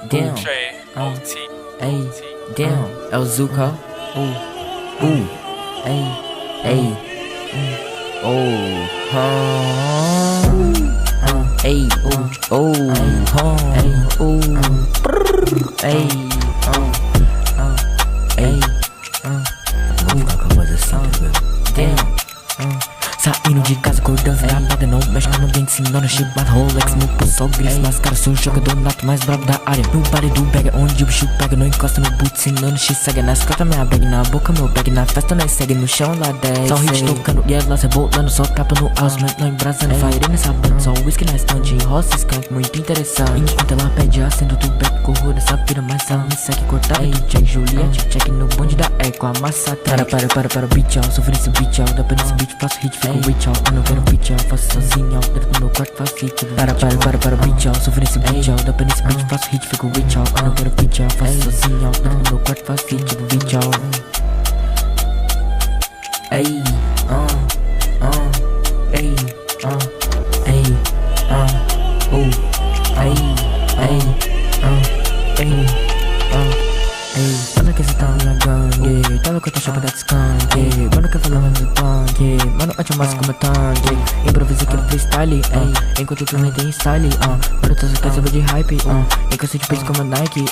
Damn, ei, damn, é o uzuka. Ei, ei, vou ficar com a voz assim, tá ligado? Damn. Saindo de casa, acordando rapada, não mexe com ninguém, ensinando chibata, Rolex, meu pulso só gris, mascara, sou o jogador nato mais brabo da área. No baile do bag, onde o bicho pega, não encosta no boot, ensinando x-segue nas costas, minha bag na boca, meu bag na festa, nós segue no chão, lá 10. Só hit tocando e elas rebolando, só tapa no house, não embrasando, fire nessa banda, só whisky na estante, roça, skunk, muito interessante. Enquanto ela pede acendo do back, corro dessa vira, mas ela me segue, cortada do check, Juliette, check no bonde da eco, a massa para, beat, ó, sofri nesse beat, ó, dá pra nesse beat, faço hit, fico reach, ó, eu não quero beat, ó, faço sozinho, ó, dentro do meu quarto faço hit, para, beat, ó, sofri nesse beat, ó, dá pra nesse beat, faço hit, fico reach, ó, eu não quero beat, ó, faço sozinho, ó, dentro do meu quarto faço hit, beat, ó. Ei, ei, mano que cê tá na gangue, tá louco, tá chapa da skunk. Mano quer falar mais do punk, mano antes massa como tanque. Improvisa aquele freestyle, enquanto tu nem tem style, mano tu só quer saber de hype, enquanto eu te penso como Nike,